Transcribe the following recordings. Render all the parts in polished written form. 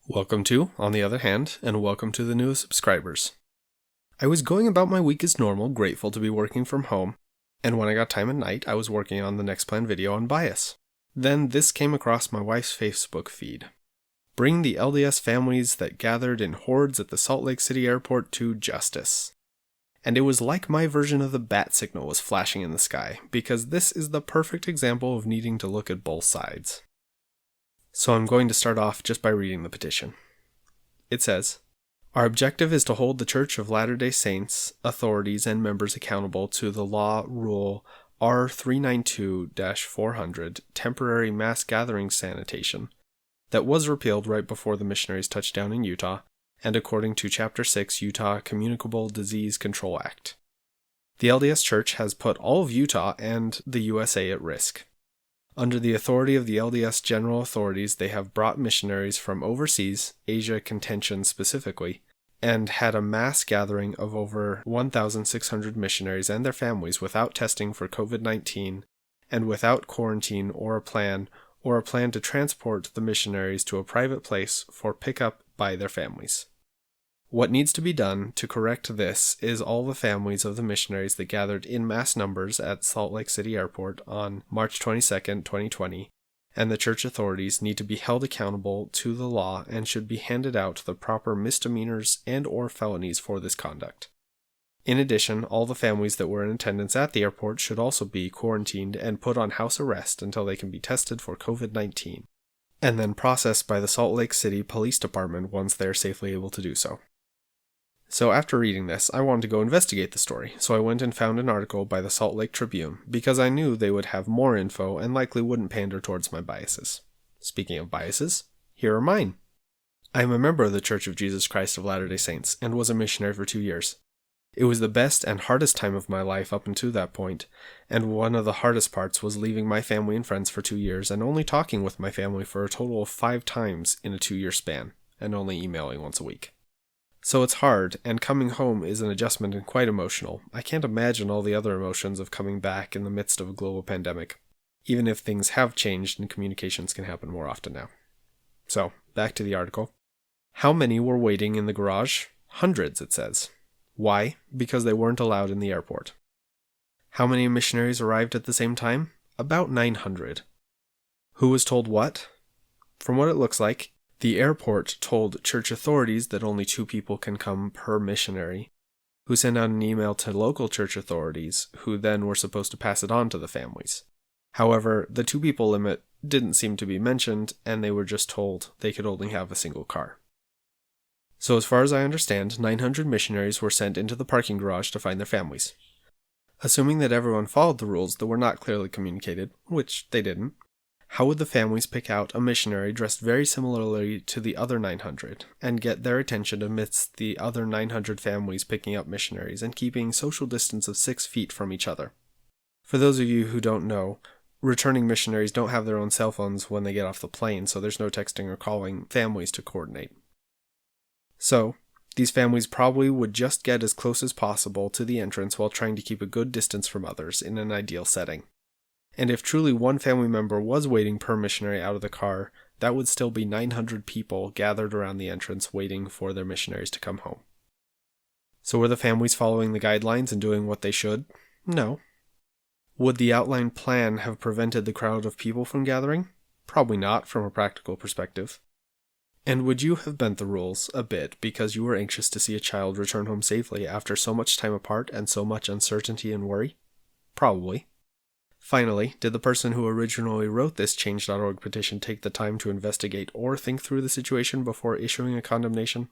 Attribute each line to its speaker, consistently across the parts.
Speaker 1: Welcome to, on the other hand, and welcome to the newest subscribers. I was going about my week as normal, grateful to be working from home, and when I got time at night, I was working on the next planned video on bias. Then this came across my wife's Facebook feed. Bring the LDS families that gathered in hordes at the Salt Lake City airport to justice. And it was like my version of the bat signal was flashing in the sky, because this is the perfect example of needing to look at both sides. So I'm going to start off just by reading the petition. It says, "Our objective is to hold the Church of Latter-day Saints, authorities, and members accountable to the law rule R392-400, temporary mass gathering sanitation, that was repealed right before the missionaries touched down in Utah, and according to Chapter 6 Utah Communicable Disease Control Act. The LDS Church has put all of Utah and the USA at risk. Under the authority of the LDS General Authorities, they have brought missionaries from overseas, Asia contention specifically, and had a mass gathering of over 1,600 missionaries and their families without testing for COVID-19 and without quarantine or a plan to transport the missionaries to a private place for pickup by their families. What needs to be done to correct this is all the families of the missionaries that gathered in mass numbers at Salt Lake City Airport on March 22, 2020, and the church authorities need to be held accountable to the law and should be handed out the proper misdemeanors and/or felonies for this conduct. In addition, all the families that were in attendance at the airport should also be quarantined and put on house arrest until they can be tested for COVID-19, and then processed by the Salt Lake City Police Department once they are safely able to do so." So after reading this, I wanted to go investigate the story, so I went and found an article by the Salt Lake Tribune, because I knew they would have more info and likely wouldn't pander towards my biases. Speaking of biases, here are mine. I am a member of the Church of Jesus Christ of Latter-day Saints, and was a missionary for 2 years. It was the best and hardest time of my life up until that point, and one of the hardest parts was leaving my family and friends for 2 years and only talking with my family for a total of 5 times in a 2-year span, and only emailing once a week. So it's hard, and coming home is an adjustment and quite emotional. I can't imagine all the other emotions of coming back in the midst of a global pandemic, even if things have changed and communications can happen more often now. So, back to the article. How many were waiting in the garage? Hundreds, it says. Why? Because they weren't allowed in the airport. How many missionaries arrived at the same time? About 900. Who was told what? From what it looks like, the airport told church authorities that only 2 people can come per missionary, who sent out an email to local church authorities, who then were supposed to pass it on to the families. However, the 2 people limit didn't seem to be mentioned, and they were just told they could only have a single car. So as far as I understand, 900 missionaries were sent into the parking garage to find their families. Assuming that everyone followed the rules that were not clearly communicated, which they didn't, how would the families pick out a missionary dressed very similarly to the other 900, and get their attention amidst the other 900 families picking up missionaries and keeping social distance of 6 feet from each other? For those of you who don't know, returning missionaries don't have their own cell phones when they get off the plane, so there's no texting or calling families to coordinate. So, these families probably would just get as close as possible to the entrance while trying to keep a good distance from others in an ideal setting. And if truly one family member was waiting per missionary out of the car, that would still be 900 people gathered around the entrance waiting for their missionaries to come home. So were the families following the guidelines and doing what they should? No. Would the outlined plan have prevented the crowd of people from gathering? Probably not, from a practical perspective. And would you have bent the rules a bit because you were anxious to see a child return home safely after so much time apart and so much uncertainty and worry? Probably. Finally, did the person who originally wrote this Change.org petition take the time to investigate or think through the situation before issuing a condemnation?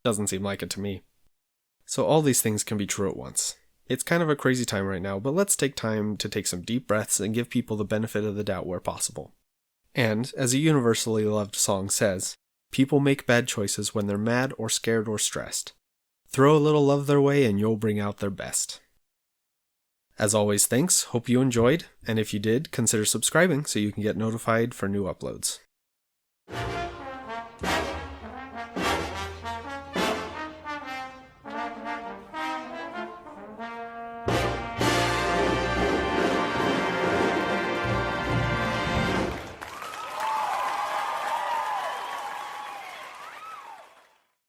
Speaker 1: Doesn't seem like it to me. So all these things can be true at once. It's kind of a crazy time right now, but let's take time to take some deep breaths and give people the benefit of the doubt where possible. And, as a universally loved song says, people make bad choices when they're mad or scared or stressed. Throw a little love their way and you'll bring out their best. As always, thanks, hope you enjoyed, and if you did, consider subscribing so you can get notified for new uploads.